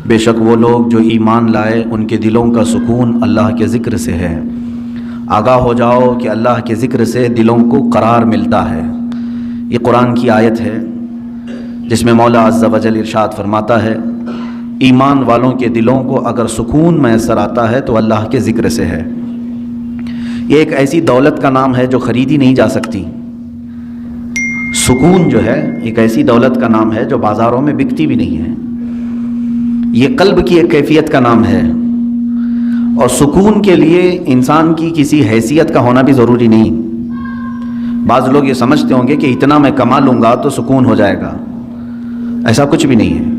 بے شک وہ لوگ جو ایمان لائے ان کے دلوں کا سکون اللہ کے ذکر سے ہے۔ آگاہ ہو جاؤ کہ اللہ کے ذکر سے دلوں کو قرار ملتا ہے۔ یہ قرآن کی آیت ہے جس میں مولا عز و جل ارشاد فرماتا ہے ایمان والوں کے دلوں کو اگر سکون میسر آتا ہے تو اللہ کے ذکر سے ہے۔ یہ ایک ایسی دولت کا نام ہے جو خریدی نہیں جا سکتی۔ سکون جو ہے ایک ایسی دولت کا نام ہے جو بازاروں میں بکتی بھی نہیں ہے۔ یہ قلب کی ایک کیفیت کا نام ہے، اور سکون کے لیے انسان کی کسی حیثیت کا ہونا بھی ضروری نہیں۔ بعض لوگ یہ سمجھتے ہوں گے کہ اتنا میں کما لوں گا تو سکون ہو جائے گا، ایسا کچھ بھی نہیں ہے۔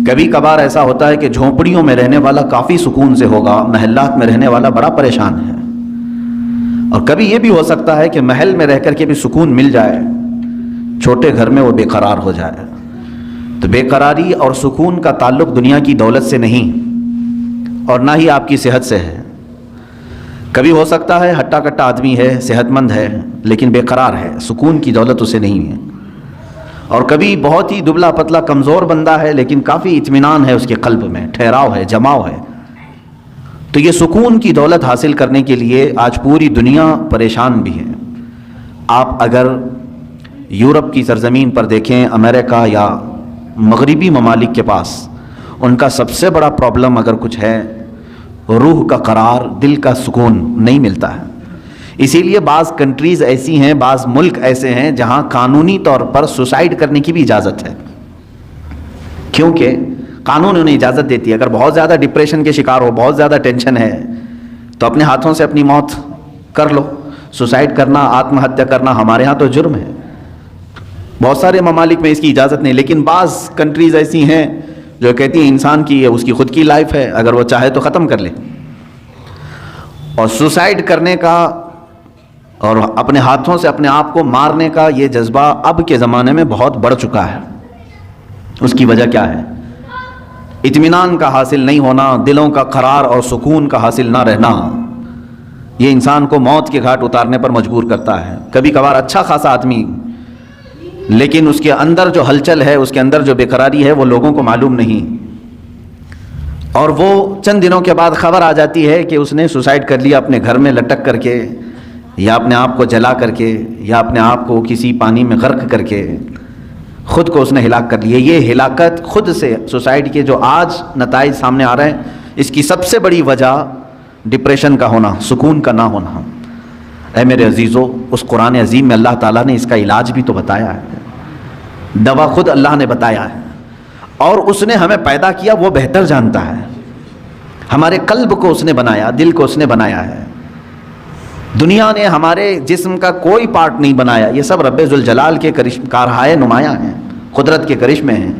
کبھی کبھار ایسا ہوتا ہے کہ جھونپڑیوں میں رہنے والا کافی سکون سے ہوگا، محلات میں رہنے والا بڑا پریشان ہے، اور کبھی یہ بھی ہو سکتا ہے کہ محل میں رہ کر کے بھی سکون مل جائے، چھوٹے گھر میں وہ بے قرار ہو جائے۔ تو بے قراری اور سکون کا تعلق دنیا کی دولت سے نہیں، اور نہ ہی آپ کی صحت سے ہے۔ کبھی ہو سکتا ہے ہٹا کٹا آدمی ہے، صحت مند ہے، لیکن بے قرار ہے، سکون کی دولت اسے نہیں ہے۔ اور کبھی بہت ہی دبلا پتلا کمزور بندہ ہے لیکن کافی اطمینان ہے اس کے قلب میں، ٹھہراؤ ہے، جماؤ ہے۔ تو یہ سکون کی دولت حاصل کرنے کے لیے آج پوری دنیا پریشان بھی ہے۔ آپ اگر یورپ کی سرزمین پر دیکھیں، امریکہ یا مغربی ممالک کے پاس ان کا سب سے بڑا پرابلم اگر کچھ ہے، روح کا قرار، دل کا سکون نہیں ملتا ہے۔ اسی لیے بعض کنٹریز ایسی ہیں، بعض ملک ایسے ہیں جہاں قانونی طور پر سوسائڈ کرنے کی بھی اجازت ہے، کیونکہ قانون انہیں اجازت دیتی ہے۔ اگر بہت زیادہ ڈپریشن کے شکار ہو، بہت زیادہ ٹینشن ہے، تو اپنے ہاتھوں سے اپنی موت کر لو۔ سوسائڈ کرنا، آتم ہتیا کرنا ہمارے ہاں تو جرم ہے، بہت سارے ممالک میں اس کی اجازت نہیں، لیکن بعض کنٹریز ایسی ہیں جو کہتی ہیں انسان کی اس کی خود کی لائف ہے، اگر وہ چاہے تو ختم کر لے۔ اور سوسائڈ کرنے کا اور اپنے ہاتھوں سے اپنے آپ کو مارنے کا یہ جذبہ اب کے زمانے میں بہت بڑھ چکا ہے۔ اس کی وجہ کیا ہے؟ اطمینان کا حاصل نہیں ہونا، دلوں کا قرار اور سکون کا حاصل نہ رہنا، یہ انسان کو موت کے گھاٹ اتارنے پر مجبور کرتا ہے۔ کبھی کبھار اچھا خاصا آدمی، لیکن اس کے اندر جو ہلچل ہے، اس کے اندر جو بے قراری ہے، وہ لوگوں کو معلوم نہیں، اور وہ چند دنوں کے بعد خبر آ جاتی ہے کہ اس نے سوسائڈ کر لیا، اپنے گھر میں لٹک کر کے، یا اپنے آپ کو جلا کر کے، یا اپنے آپ کو کسی پانی میں غرق کر کے خود کو اس نے ہلاک کر لیا۔ یہ ہلاکت خود سے سوسائڈ کے جو آج نتائج سامنے آ رہے ہیں، اس کی سب سے بڑی وجہ ڈپریشن کا ہونا، سکون کا نہ ہونا۔ اے میرے عزیزو، اس قرآن عظیم میں اللہ تعالیٰ نے اس کا علاج بھی تو بتایا ہے، دوا خود اللہ نے بتایا ہے، اور اس نے ہمیں پیدا کیا، وہ بہتر جانتا ہے۔ ہمارے قلب کو اس نے بنایا، دل کو اس نے بنایا ہے۔ دنیا نے ہمارے جسم کا کوئی پارٹ نہیں بنایا، یہ سب رب ذوالجلال کے کارہائے نمایاں ہیں، قدرت کے کرشمے ہیں۔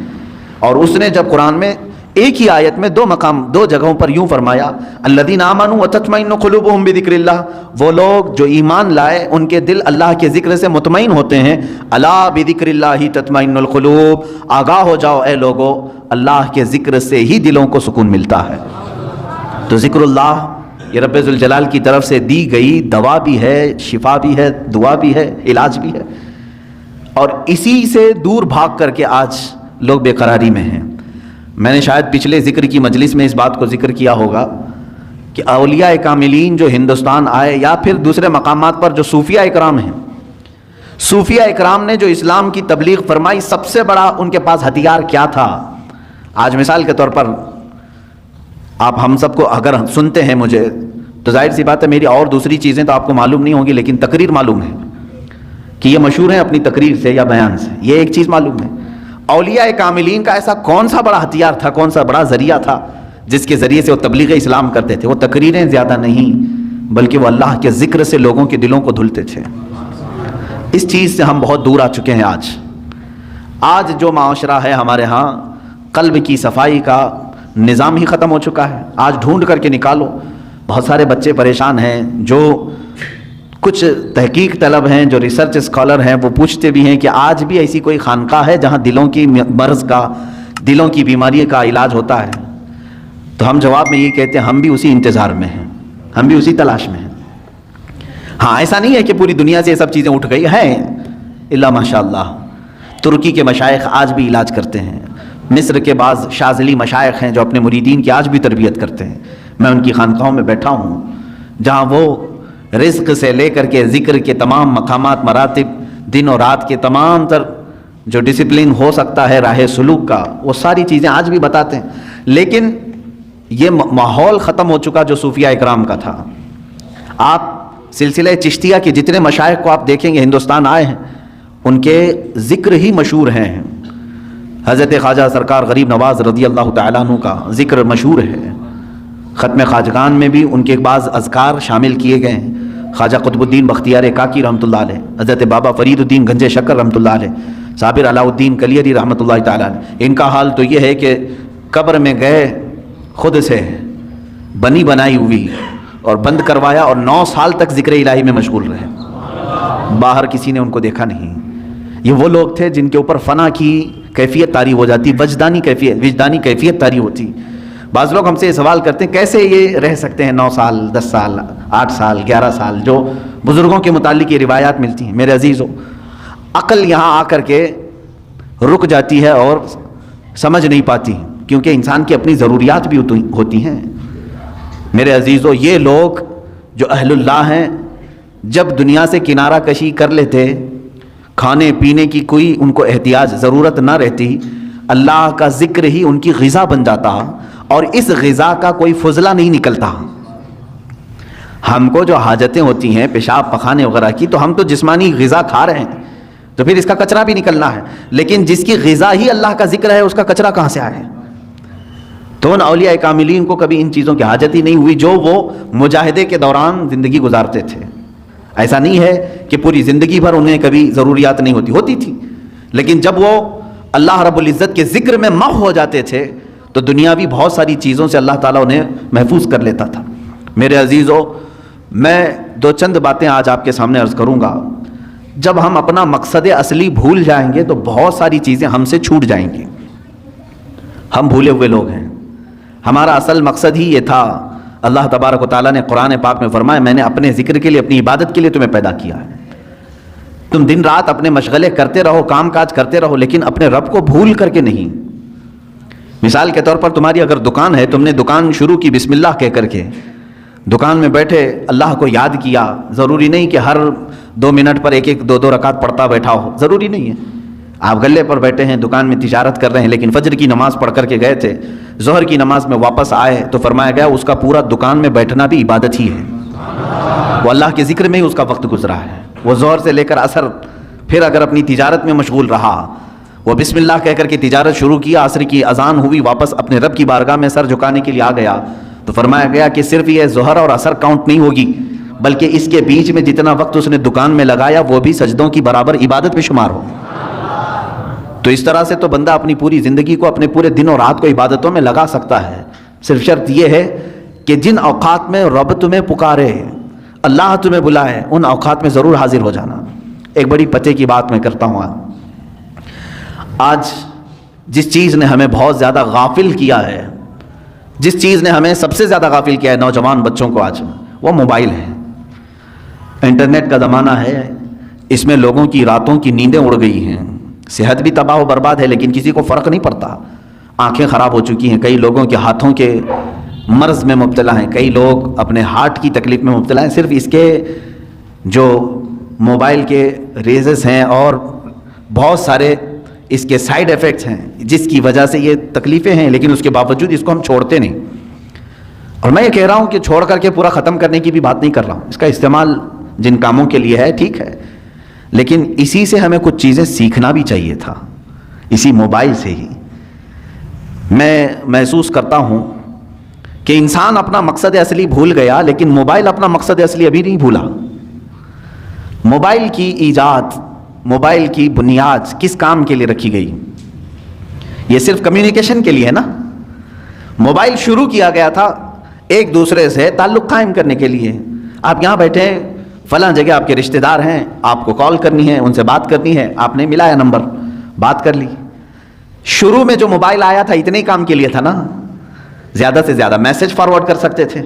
اور اس نے جب قرآن میں ایک ہی آیت میں دو جگہوں پر یوں فرمایا، الذین آمنوا وتطمئن قلوبهم بذکر اللہ، وہ لوگ جو ایمان لائے ان کے دل اللہ کے ذکر سے مطمئن ہوتے ہیں۔ الا بذکر اللہ تطمئن القلوب، آگاہ ہو جاؤ اے لوگو، اللہ کے ذکر سے ہی دلوں کو سکون ملتا ہے۔ تو ذکر اللہ یہ رب ذوالجلال کی طرف سے دی گئی دوا بھی ہے، شفا بھی ہے، دعا بھی ہے، علاج بھی ہے، اور اسی سے دور بھاگ کر کے آج لوگ بے قراری میں ہیں۔ میں نے شاید پچھلے ذکر کی مجلس میں اس بات کو ذکر کیا ہوگا کہ اولیاء کاملین جو ہندوستان آئے، یا پھر دوسرے مقامات پر جو صوفیاء اکرام ہیں، صوفیاء اکرام نے جو اسلام کی تبلیغ فرمائی، سب سے بڑا ان کے پاس ہتھیار کیا تھا؟ آج مثال کے طور پر آپ ہم سب کو اگر سنتے ہیں مجھے، تو ظاہر سی بات ہے میری اور دوسری چیزیں تو آپ کو معلوم نہیں ہوں گی، لیکن تقریر معلوم ہے کہ یہ مشہور ہیں اپنی تقریر سے یا بیان سے، یہ ایک چیز معلوم ہے۔ اولیاء کاملین کا ایسا کون سا بڑا ہتھیار تھا، کون سا بڑا ذریعہ تھا جس کے ذریعے سے وہ تبلیغ اسلام کرتے تھے؟ وہ تقریریں زیادہ نہیں، بلکہ وہ اللہ کے ذکر سے لوگوں کے دلوں کو دھلتے تھے۔ اس چیز سے ہم بہت دور آ چکے ہیں۔ آج جو معاشرہ ہے ہمارے ہاں، قلب کی صفائی کا نظام ہی ختم ہو چکا ہے۔ آج ڈھونڈ کر کے نکالو، بہت سارے بچے پریشان ہیں، جو کچھ تحقیق طلب ہیں، جو ریسرچ اسکالر ہیں، وہ پوچھتے بھی ہیں کہ آج بھی ایسی کوئی خانقاہ ہے جہاں دلوں کی مرض کا، دلوں کی بیماری کا علاج ہوتا ہے؟ تو ہم جواب میں یہ کہتے ہیں، ہم بھی اسی انتظار میں ہیں، ہم بھی اسی تلاش میں ہیں۔ ہاں، ایسا نہیں ہے کہ پوری دنیا سے یہ سب چیزیں اٹھ گئی ہیں، الا ماشاء اللہ۔ ترکی کے مشائخ آج بھی علاج کرتے ہیں، مصر کے بعض شاذلی مشائخ ہیں جو اپنے مریدین کی آج بھی تربیت کرتے ہیں. میں ان کی خانقاہوں میں بیٹھا ہوں جہاں وہ رزق سے لے کر کے ذکر کے تمام مقامات، مراتب، دن اور رات کے تمام تر جو ڈسپلن ہو سکتا ہے راہ سلوک کا، وہ ساری چیزیں آج بھی بتاتے ہیں. لیکن یہ ماحول ختم ہو چکا جو صوفیہ اکرام کا تھا. آپ سلسلہ چشتیہ کے جتنے مشائخ کو آپ دیکھیں گے ہندوستان آئے ہیں، ان کے ذکر ہی مشہور ہیں. حضرت خواجہ سرکار غریب نواز رضی اللہ تعالیٰ عنہ کا ذکر مشہور ہے. ختم خواجگان میں بھی ان کے بعض اذکار شامل کیے گئے ہیں. خواجہ قطب الدین بختیار کاکی رحمۃ اللہ علیہ، حضرت بابا فرید الدین گنج شکر رحمۃ اللہ علیہ، صابر علاء الدین کلیری رحمۃ اللہ تعالیٰ علیہ. ان کا حال تو یہ ہے کہ قبر میں گئے خود سے بنی بنائی ہوئی اور بند کروایا اور 9 سال تک ذکر الہی میں مشغول رہے. باہر کسی نے ان کو دیکھا نہیں. یہ وہ لوگ تھے جن کے اوپر فنا کی کیفیت طاری ہو جاتی، وجدانی کیفیت طاری ہوتی. بعض لوگ ہم سے یہ سوال کرتے ہیں کیسے یہ رہ سکتے ہیں 9 سال 10 سال 8 سال 11 سال، جو بزرگوں کے متعلق یہ روایات ملتی ہیں. میرے عزیزو، عقل یہاں آ کر کے رک جاتی ہے اور سمجھ نہیں پاتی، کیونکہ انسان کی اپنی ضروریات بھی ہوتی ہیں. میرے عزیزو، یہ لوگ جو اہل اللہ ہیں، جب دنیا سے کنارہ کشی کر لیتے، کھانے پینے کی کوئی ان کو احتیاج ضرورت نہ رہتی، اللہ کا ذکر ہی ان کی غذا بن جاتا اور اس غذا کا کوئی فضلہ نہیں نکلتا. ہم کو جو حاجتیں ہوتی ہیں پیشاب پخانے وغیرہ کی، تو ہم تو جسمانی غذا کھا رہے ہیں، تو پھر اس کا کچرا بھی نکلنا ہے. لیکن جس کی غذا ہی اللہ کا ذکر ہے، اس کا کچرا کہاں سے آئے؟ تو ان اولیاء کاملین کو کبھی ان چیزوں کی حاجت ہی نہیں ہوئی جو وہ مجاہدے کے دوران زندگی گزارتے تھے. ایسا نہیں ہے کہ پوری زندگی بھر انہیں کبھی ضروریات نہیں ہوتی تھی، لیکن جب وہ اللہ رب العزت کے ذکر میں محو ہو جاتے تھے تو دنیاوی بہت ساری چیزوں سے اللہ تعالیٰ انہیں محفوظ کر لیتا تھا. میرے عزیزو، میں 2 چند باتیں آج آپ کے سامنے عرض کروں گا. جب ہم اپنا مقصد اصلی بھول جائیں گے تو بہت ساری چیزیں ہم سے چھوٹ جائیں گی. ہم بھولے ہوئے لوگ ہیں. ہمارا اصل مقصد ہی یہ تھا. اللہ تبارک و تعالیٰ نے قرآن پاک میں فرمایا، میں نے اپنے ذکر کے لیے، اپنی عبادت کے لیے تمہیں پیدا کیا ہے. تم دن رات اپنے مشغلے کرتے رہو، کام کاج کرتے رہو، لیکن اپنے رب کو بھول کر کے نہیں. مثال کے طور پر تمہاری اگر دکان ہے، تم نے دکان شروع کی بسم اللہ کہہ کر کے، دکان میں بیٹھے اللہ کو یاد کیا. ضروری نہیں کہ ہر 2 منٹ پر 1-2 رکعت پڑھتا بیٹھا ہو، ضروری نہیں ہے. آپ گلے پر بیٹھے ہیں، دکان میں تجارت کر رہے ہیں، لیکن فجر کی نماز پڑھ کر کے گئے تھے، ظہر کی نماز میں واپس آئے تو فرمایا گیا اس کا پورا دکان میں بیٹھنا بھی عبادت ہی ہے. وہ اللہ کے ذکر میں ہی اس کا وقت گزرا ہے. وہ ظہر سے لے کر عصر پھر اگر اپنی تجارت میں مشغول رہا، وہ بسم اللہ کہہ کر کے تجارت شروع کیا، عصر کی اذان ہوئی، واپس اپنے رب کی بارگاہ میں سر جھکانے کے لیے آ گیا، تو فرمایا گیا کہ صرف یہ ظہر اور عصر کاؤنٹ نہیں ہوگی، بلکہ اس کے بیچ میں جتنا وقت اس نے دکان میں لگایا وہ بھی سجدوں کی برابر عبادت میں شمار ہو. تو اس طرح سے تو بندہ اپنی پوری زندگی کو، اپنے پورے دن اور رات کو عبادتوں میں لگا سکتا ہے. صرف شرط یہ ہے کہ جن اوقات میں رب تمہیں پکارے، اللہ تمہیں بلائے، ان اوقات میں ضرور حاضر ہو جانا. ایک بڑی پتے کی بات میں کرتا ہوں. آج جس چیز نے ہمیں بہت زیادہ غافل کیا ہے، جس چیز نے ہمیں سب سے زیادہ غافل کیا ہے نوجوان بچوں کو آج، وہ موبائل ہے. انٹرنیٹ کا زمانہ ہے، اس میں لوگوں کی راتوں کی نیندیں اڑ گئی ہیں، صحت بھی تباہ و برباد ہے، لیکن کسی کو فرق نہیں پڑتا. آنکھیں خراب ہو چکی ہیں، کئی لوگوں کے ہاتھوں کے مرض میں مبتلا ہیں، کئی لوگ اپنے ہارٹ کی تکلیف میں مبتلا ہیں، صرف اس کے جو موبائل کے ریزز ہیں اور بہت سارے اس کے سائیڈ ایفیکٹس ہیں جس کی وجہ سے یہ تکلیفیں ہیں، لیکن اس کے باوجود اس کو ہم چھوڑتے نہیں. اور میں یہ کہہ رہا ہوں کہ چھوڑ کر کے پورا ختم کرنے کی بھی بات نہیں کر رہا ہوں. اس کا استعمال جن کاموں کے لیے ہے ٹھیک ہے، لیکن اسی سے ہمیں کچھ چیزیں سیکھنا بھی چاہیے تھا. اسی موبائل سے ہی میں محسوس کرتا ہوں کہ انسان اپنا مقصد اصلی بھول گیا، لیکن موبائل اپنا مقصد اصلی ابھی نہیں بھولا. موبائل کی ایجاد، موبائل کی بنیاد کس کام کے لیے رکھی گئی؟ یہ صرف کمیونیکیشن کے لیے ہے نا. موبائل شروع کیا گیا تھا ایک دوسرے سے تعلق قائم کرنے کے لیے. آپ یہاں بیٹھے ہیں، فلاں جگہ آپ کے رشتہ دار ہیں، آپ کو کال کرنی ہے، ان سے بات کرنی ہے، آپ نے ملایا نمبر، بات کر لی. شروع میں جو موبائل آیا تھا اتنے ہی کام کے لیے تھا نا. زیادہ سے زیادہ میسج فارورڈ کر سکتے تھے،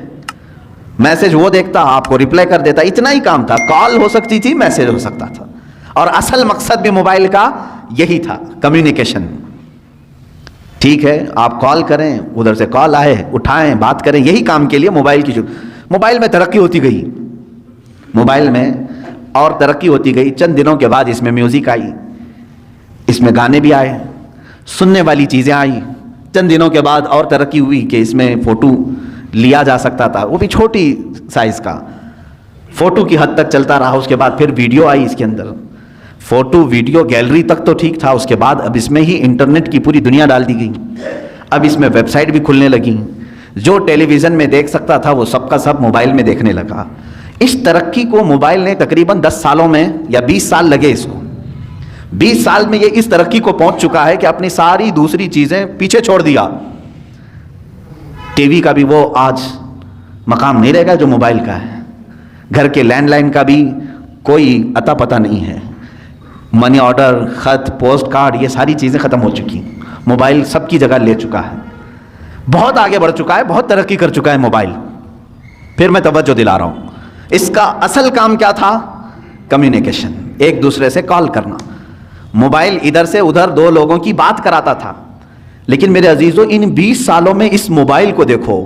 میسج وہ دیکھتا، آپ کو ریپلائی کر دیتا، اتنا ہی کام تھا. کال ہو سکتی تھی، میسج ہو سکتا تھا، اور اصل مقصد بھی موبائل کا یہی تھا، کمیونیکیشن. ٹھیک ہے آپ کال کریں, ادھر سے کال آئے اٹھائیں, بات کریں, یہی کام کے لیے موبائل کی موبائل میں ترقی ہوتی گئی, موبائل میں اور ترقی ہوتی گئی. چند دنوں کے بعد اس میں میوزک آئی, اس میں گانے بھی آئے, سننے والی چیزیں آئی. چند دنوں کے بعد اور ترقی ہوئی کہ اس میں فوٹو لیا جا سکتا تھا, وہ بھی چھوٹی سائز کا, فوٹو کی حد تک چلتا رہا. اس کے بعد پھر ویڈیو آئی اس کے اندر, فوٹو ویڈیو گیلری تک تو ٹھیک تھا. اس کے بعد اب اس میں ہی انٹرنیٹ کی پوری دنیا ڈال دی گئی. اب اس میں ویب سائٹ بھی کھلنے لگی, جو ٹیلی ویژن میں دیکھ سکتا تھا وہ سب کا سب موبائل میں دیکھنے لگا. اس ترقی کو موبائل نے تقریباً 10 سالوں میں یا 20 سال لگے اس کو, 20 سال میں یہ اس ترقی کو پہنچ چکا ہے کہ اپنی ساری دوسری چیزیں پیچھے چھوڑ دیا. ٹی وی کا بھی وہ آج مقام نہیں رہے گا جو موبائل کا ہے, گھر کے لینڈ لائن کا بھی کوئی اتا پتہ نہیں ہے, منی آرڈر, خط, پوسٹ کارڈ, یہ ساری چیزیں ختم ہو چکی. موبائل سب کی جگہ لے چکا ہے, بہت آگے بڑھ چکا ہے, بہت ترقی کر چکا ہے موبائل. پھر میں توجہ دلا رہا ہوں, اس کا اصل کام کیا تھا؟ کمیونیکیشن, ایک دوسرے سے کال کرنا. موبائل ادھر سے ادھر دو لوگوں کی بات کراتا تھا. لیکن میرے عزیزو ان 20 سالوں میں اس موبائل کو دیکھو,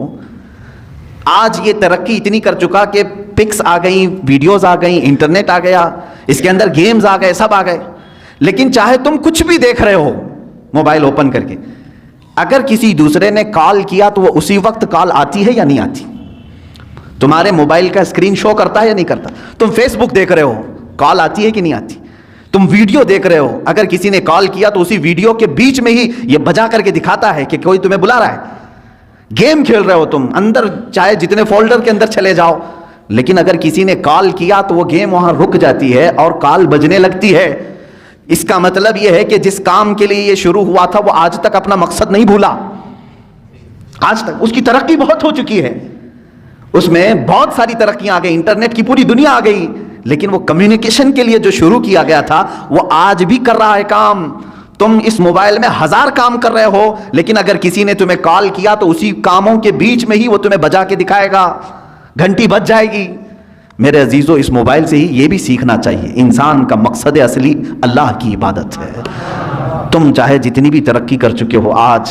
آج یہ ترقی اتنی کر چکا کہ پکس آ گئیں, ویڈیوز آ گئیں, انٹرنیٹ آ گیا, اس کے اندر گیمز آ گئے, سب آ گئے. لیکن چاہے تم کچھ بھی دیکھ رہے ہو موبائل اوپن کر کے, اگر کسی دوسرے نے کال کیا تو وہ اسی وقت کال آتی ہے یا نہیں آتی؟ تمہارے موبائل کا اسکرین شو کرتا ہے یا نہیں کرتا؟ تم فیس بک دیکھ رہے ہو, کال آتی ہے کہ نہیں آتی؟ تم ویڈیو دیکھ رہے ہو, اگر کسی نے کال کیا تو اسی ویڈیو کے بیچ میں ہی یہ بجا کر کے دکھاتا ہے کہ کوئی تمہیں بلا رہا ہے. گیم کھیل رہے ہو تم, اندر چاہے جتنے فولڈر کے اندر چلے جاؤ, لیکن اگر کسی نے کال کیا تو وہ گیم وہاں رک جاتی ہے اور کال بجنے لگتی ہے. اس کا مطلب یہ ہے کہ جس کام کے لیے یہ شروع ہوا تھا وہ آج تک اپنا مقصد نہیں بھولا, آج تک اس کی ترقی بہت ہو چکی ہے, اس میں بہت ساری ترقیاں آ گئی, انٹرنیٹ کی پوری دنیا آ گئی. لیکن وہ کمیونیکیشن کے لیے جو شروع کیا گیا تھا وہ آج بھی کر رہا ہے کام. تم اس موبائل میں 1000 کام کر رہے ہو, لیکن اگر کسی نے تمہیں کال کیا تو اسی کاموں کے بیچ میں ہی وہ تمہیں بجا کے دکھائے گا, گھنٹی بج جائے گی. میرے عزیزو اس موبائل سے ہی یہ بھی سیکھنا چاہیے, انسان کا مقصد اصلی اللہ کی عبادت ہے. تم چاہے جتنی بھی ترقی کر چکے ہو, آج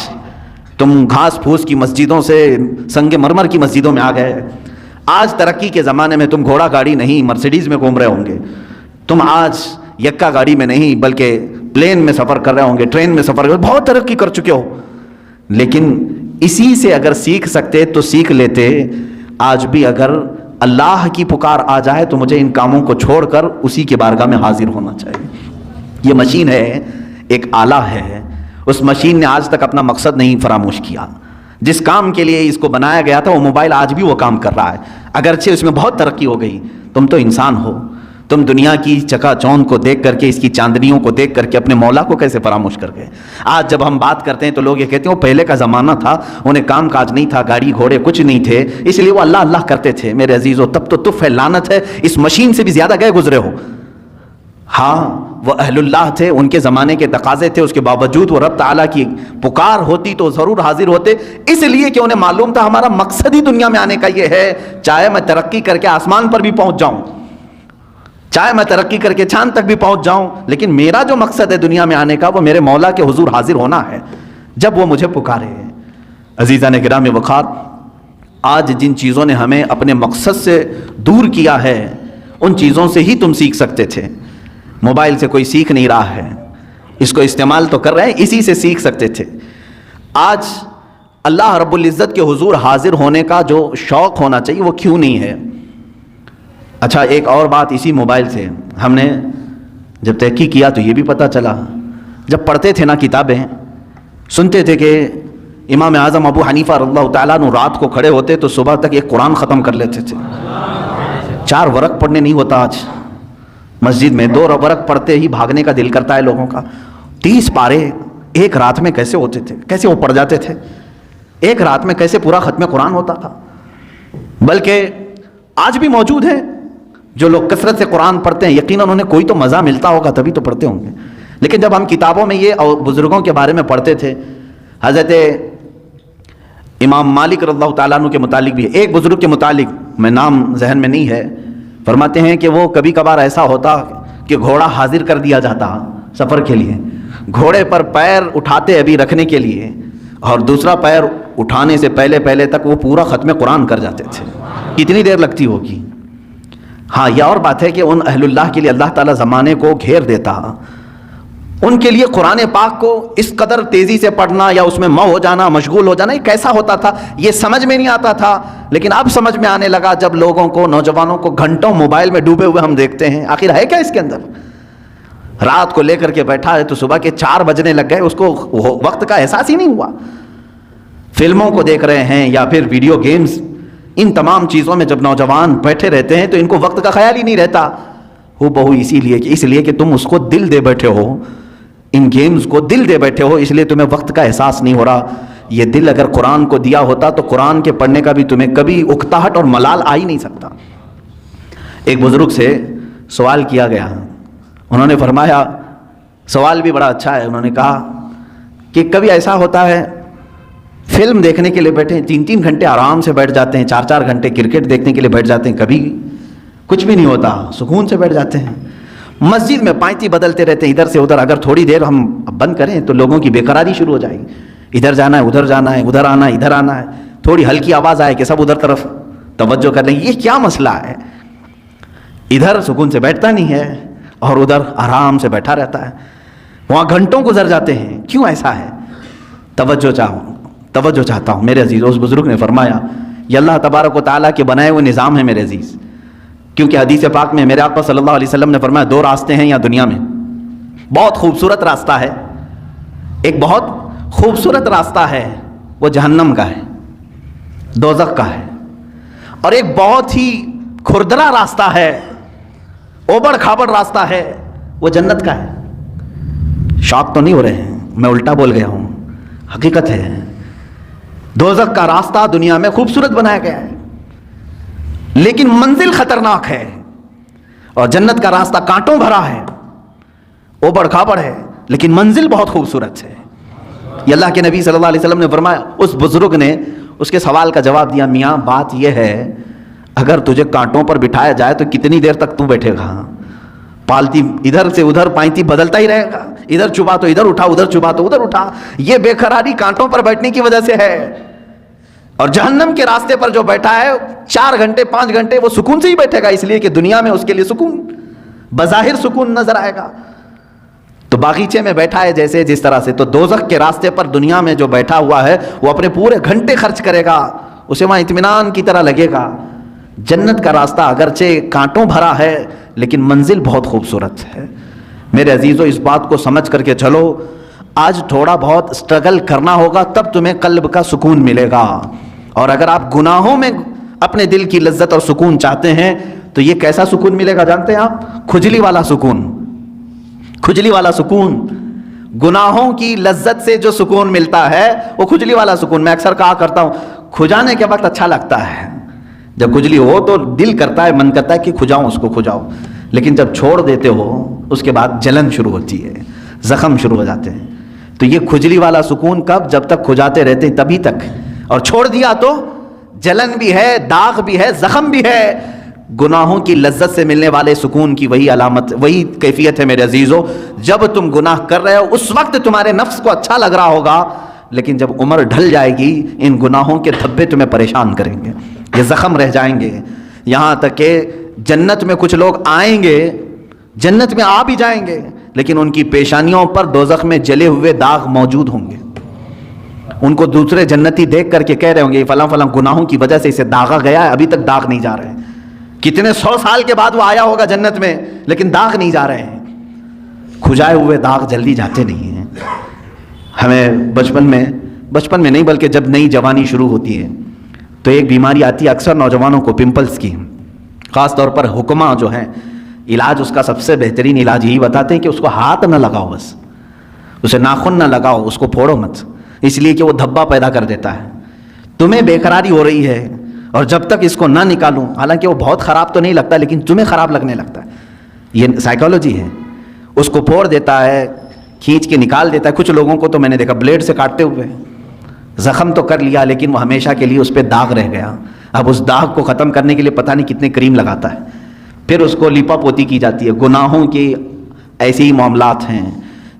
تم گھاس پھوس کی مسجدوں سے سنگ مرمر کی مسجدوں میں آ گئے. آج ترقی کے زمانے میں تم گھوڑا گاڑی نہیں مرسیڈیز میں گھوم رہے ہوں گے, تم آج یکا گاڑی میں نہیں بلکہ پلین میں سفر کر رہے ہوں گے, ٹرین میں سفر کر, بہت ترقی کر چکے ہو. لیکن اسی سے اگر سیکھ سکتے تو سیکھ لیتے. آج بھی اگر اللہ کی پکار آ جائے تو مجھے ان کاموں کو چھوڑ کر اسی کے بارگاہ میں حاضر ہونا چاہیے. یہ مشین ہے, ایک آلہ ہے, اس مشین نے آج تک اپنا مقصد نہیں فراموش کیا. جس کام کے لیے اس کو بنایا گیا تھا وہ موبائل آج بھی وہ کام کر رہا ہے, اگرچہ اس میں بہت ترقی ہو گئی. تم تو انسان ہو, تم دنیا کی چکا چوند کو دیکھ کر کے, اس کی چاندنیوں کو دیکھ کر کے اپنے مولا کو کیسے فراموش کر گئے؟ آج جب ہم بات کرتے ہیں تو لوگ یہ کہتے ہیں وہ پہلے کا زمانہ تھا, انہیں کام کاج نہیں تھا, گاڑی گھوڑے کچھ نہیں تھے, اس لیے وہ اللہ اللہ کرتے تھے. میرے عزیزو تب تو تف ہے, لعنت ہے, اس مشین سے بھی زیادہ گئے گزرے ہو. ہاں وہ اہل اللہ تھے, ان کے زمانے کے تقاضے تھے, اس کے باوجود وہ رب تعالیٰ کی پکار ہوتی تو ضرور حاضر ہوتے, اس لیے کہ انہیں معلوم تھا ہمارا مقصد ہی دنیا میں آنے کا یہ ہے. چاہے میں ترقی کر کے آسمان پر بھی پہنچ جاؤں, چاہے میں ترقی کر کے چاند تک بھی پہنچ جاؤں, لیکن میرا جو مقصد ہے دنیا میں آنے کا وہ میرے مولا کے حضور حاضر ہونا ہے جب وہ مجھے پکارے. عزیزان گرام وقار, آج جن چیزوں نے ہمیں اپنے مقصد سے دور کیا ہے ان چیزوں سے ہی تم سیکھ سکتے تھے. موبائل سے کوئی سیکھ نہیں رہا ہے, اس کو استعمال تو کر رہے ہیں, اسی سے سیکھ سکتے تھے. آج اللہ رب العزت کے حضور حاضر ہونے کا جو شوق ہونا چاہیے وہ کیوں نہیں ہے؟ اچھا ایک اور بات اسی موبائل سے ہم نے جب تحقیق کیا تو یہ بھی پتہ چلا, جب پڑھتے تھے نا کتابیں, سنتے تھے کہ امام اعظم ابو حنیفہ رضی اللہ تعالیٰ عنہ رات کو کھڑے ہوتے تو صبح تک ایک قرآن ختم کر لیتے تھے. 4 ورق پڑھنے نہیں ہوتا آج مسجد میں, 2 ورق پڑھتے ہی بھاگنے کا دل کرتا ہے لوگوں کا. 30 پارے ایک رات میں کیسے ہوتے تھے, کیسے وہ پڑھ جاتے تھے, ایک رات میں کیسے پورا ختم قرآن ہوتا تھا. بلکہ آج بھی موجود ہیں جو لوگ کثرت سے قرآن پڑھتے ہیں, یقیناً انہیں کوئی تو مزہ ملتا ہوگا تبھی تو پڑھتے ہوں گے. لیکن جب ہم کتابوں میں یہ اور بزرگوں کے بارے میں پڑھتے تھے, حضرت امام مالک رضی اللہ تعالیٰ عنہ کے متعلق بھی ایک بزرگ کے متعلق, میں نام ذہن میں نہیں ہے, فرماتے ہیں کہ وہ کبھی کبھار ایسا ہوتا کہ گھوڑا حاضر کر دیا جاتا سفر کے لیے, گھوڑے پر پیر اٹھاتے ابھی رکھنے کے لیے, اور دوسرا پیر اٹھانے سے پہلے پہلے تک وہ پورا ختم قرآن کر جاتے تھے. کتنی دیر لگتی ہوگی؟ ہاں یہ اور بات ہے کہ ان اہل اللہ کے لیے اللہ تعالیٰ زمانے کو گھیر دیتا. ان کے لیے قرآن پاک کو اس قدر تیزی سے پڑھنا یا اس میں ہو جانا، مشغول ہو جانا، یہ کیسا ہوتا تھا یہ سمجھ میں نہیں آتا تھا. لیکن اب سمجھ میں آنے لگا جب لوگوں کو، نوجوانوں کو گھنٹوں موبائل میں ڈوبے ہوئے ہم دیکھتے ہیں. آخر ہے کیا اس کے اندر؟ رات کو لے کر کے بیٹھا ہے تو صبح کے 4 بجنے لگ گئے، اس کو وقت کا احساس ہی نہیں ہوا. فلموں کو دیکھ رہے ہیں یا پھر ویڈیو گیمز، ان تمام چیزوں میں جب نوجوان بیٹھے رہتے ہیں تو ان کو وقت کا خیال ہی نہیں رہتا. ہو بہو اس لیے کہ تم اس کو دل دے بیٹھے ہو، ان گیمز کو دل دے بیٹھے ہو، اس لیے تمہیں وقت کا احساس نہیں ہو رہا. یہ دل اگر قرآن کو دیا ہوتا تو قرآن کے پڑھنے کا بھی تمہیں کبھی اکتاہٹ اور ملال آ ہی نہیں سکتا. ایک بزرگ سے سوال کیا گیا، انہوں نے فرمایا، سوال بھی بڑا اچھا ہے. انہوں نے کہا کہ کبھی ایسا ہوتا ہے فلم دیکھنے کے لیے بیٹھے ہیں، 3 گھنٹے آرام سے بیٹھ جاتے ہیں، 4 گھنٹے کرکٹ دیکھنے کے لیے بیٹھ جاتے ہیں، کبھی کچھ بھی نہیں ہوتا، سکون سے بیٹھ جاتے ہیں. مسجد میں پائتی بدلتے رہتے ہیں ادھر سے ادھر. اگر تھوڑی دیر ہم بند کریں تو لوگوں کی بے قراری شروع ہو جائے گی، ادھر جانا ہے، ادھر جانا ہے، ادھر آنا ہے، ادھر آنا ہے. تھوڑی ہلکی آواز آئے کہ سب ادھر طرف توجہ کر لیں. یہ کیا مسئلہ ہے؟ ادھر سکون سے بیٹھتا نہیں ہے اور ادھر آرام سے بیٹھا رہتا ہے، وہاں گھنٹوں گزر جاتے ہیں. کیوں ایسا ہے؟ توجہ چاہتا ہوں میرے عزیز. اس بزرگ نے فرمایا یہ اللہ تبارک و تعالیٰ کے بنائے ہوئے نظام ہے میرے عزیز. کیونکہ حدیث پاک میں میرے آقا صلی اللہ علیہ وسلم نے فرمایا 2 راستے ہیں یہاں دنیا میں. بہت خوبصورت راستہ ہے، ایک بہت خوبصورت راستہ ہے وہ جہنم کا ہے، دوزخ کا ہے. اور ایک بہت ہی کھردرا راستہ ہے، اوبڑ کھابڑ راستہ ہے، وہ جنت کا ہے. شاک تو نہیں ہو رہے ہیں؟ میں الٹا بول گیا ہوں، حقیقت ہے. دوزخ کا راستہ دنیا میں خوبصورت بنایا گیا ہے لیکن منزل خطرناک ہے، اور جنت کا راستہ کانٹوں بھرا ہے، اوبڑ کھابڑ ہے، لیکن منزل بہت خوبصورت ہے. یہ اللہ کے نبی صلی اللہ علیہ وسلم نے فرمایا. اس بزرگ نے اس کے سوال کا جواب دیا، میاں بات یہ ہے اگر تجھے کانٹوں پر بٹھایا جائے تو کتنی دیر تک تو بیٹھے گا؟ پالتی ادھر سے ادھر پائنتی بدلتا ہی رہے گا، ادھر چبا تو ادھر اٹھا، ادھر چبا تو ادھر اٹھا. یہ بے قراری کانٹوں پر بیٹھنے کی وجہ سے ہے. اور جہنم کے راستے پر جو بیٹھا ہے 4 گھنٹے 5 گھنٹے وہ سکون سے ہی بیٹھے گا، اس لیے کہ دنیا میں اس کے لیے سکون بظاہر سکون نظر آئے گا. تو باغیچے میں بیٹھا ہے جیسے جس طرح سے، تو دوزخ کے راستے پر دنیا میں جو بیٹھا ہوا ہے وہ اپنے پورے گھنٹے خرچ کرے گا، اسے وہاں اطمینان کی طرح لگے گا. جنت کا راستہ اگرچہ کانٹوں بھرا ہے لیکن منزل بہت خوبصورت ہے. میرے عزیزو اس بات کو سمجھ کر کے چلو، آج تھوڑا بہت اسٹرگل کرنا ہوگا تب تمہیں قلب کا سکون ملے گا. اور اگر آپ گناہوں میں اپنے دل کی لذت اور سکون چاہتے ہیں تو یہ کیسا سکون ملے گا جانتے ہیں آپ؟ کھجلی والا سکون. کھجلی والا سکون، گناہوں کی لذت سے جو سکون ملتا ہے وہ کھجلی والا سکون. میں اکثر کہا کرتا ہوں کھجانے کے وقت اچھا لگتا ہے، جب کھجلی ہو تو دل کرتا ہے، من کرتا ہے کہ کھجاؤں اس کو کھجاؤ. لیکن جب چھوڑ دیتے ہو اس کے بعد جلن شروع ہوتی ہے، زخم شروع ہو جاتے ہیں. تو یہ کھجلی والا سکون کب؟ جب تک کھجاتے رہتے ہیں تبھی تک. اور چھوڑ دیا تو جلن بھی ہے، داغ بھی ہے، زخم بھی ہے. گناہوں کی لذت سے ملنے والے سکون کی وہی علامت، وہی کیفیت ہے میرے عزیزو. جب تم گناہ کر رہے ہو اس وقت تمہارے نفس کو اچھا لگ رہا ہوگا، لیکن جب عمر ڈھل جائے گی ان گناہوں کے دھبے تمہیں پریشان کریں گے، یہ زخم رہ جائیں گے. یہاں تک کہ جنت میں کچھ لوگ آئیں گے، جنت میں آ بھی جائیں گے، لیکن ان کی پیشانیوں پر دوزخ میں جلے ہوئے داغ موجود ہوں گے. ان کو دوسرے جنتی دیکھ کر کے کہہ رہے ہوں گے فلاں فلاں گناہوں کی وجہ سے اسے داغا گیا ہے، ابھی تک داغ نہیں جا رہے ہیں. کتنے 100 سال کے بعد وہ آیا ہوگا جنت میں لیکن داغ نہیں جا رہے ہیں. کھجائے ہوئے داغ جلدی جاتے نہیں ہیں. ہمیں بچپن میں نہیں بلکہ جب نئی جوانی شروع ہوتی ہے تو ایک بیماری آتی ہے اکثر نوجوانوں کو، پمپلز کی. خاص طور پر حکماں جو ہیں علاج اس کا سب سے بہترین علاج یہی بتاتے ہیں کہ اس کو ہاتھ نہ لگاؤ، بس اسے ناخن نہ لگاؤ، اس کو پھوڑو مت، اس لیے کہ وہ دھبا پیدا کر دیتا ہے. تمہیں بے قراری ہو رہی ہے اور جب تک اس کو نہ نکالوں، حالانکہ وہ بہت خراب تو نہیں لگتا لیکن تمہیں خراب لگنے لگتا ہے. یہ سائیکالوجی ہے. اس کو پھوڑ دیتا ہے، کھینچ کے نکال دیتا ہے. کچھ لوگوں کو تو میں نے دیکھا بلیڈ سے کاٹتے ہوئے، زخم تو کر لیا لیکن وہ ہمیشہ کے لیے اس پہ داغ رہ گیا. اب اس داغ کو ختم کرنے کے لیے پتہ نہیں کتنے کریم لگاتا ہے. پھر اس کو لیپا پوتی کی جاتی ہے. گناہوں کے ایسے ہی معاملات ہیں.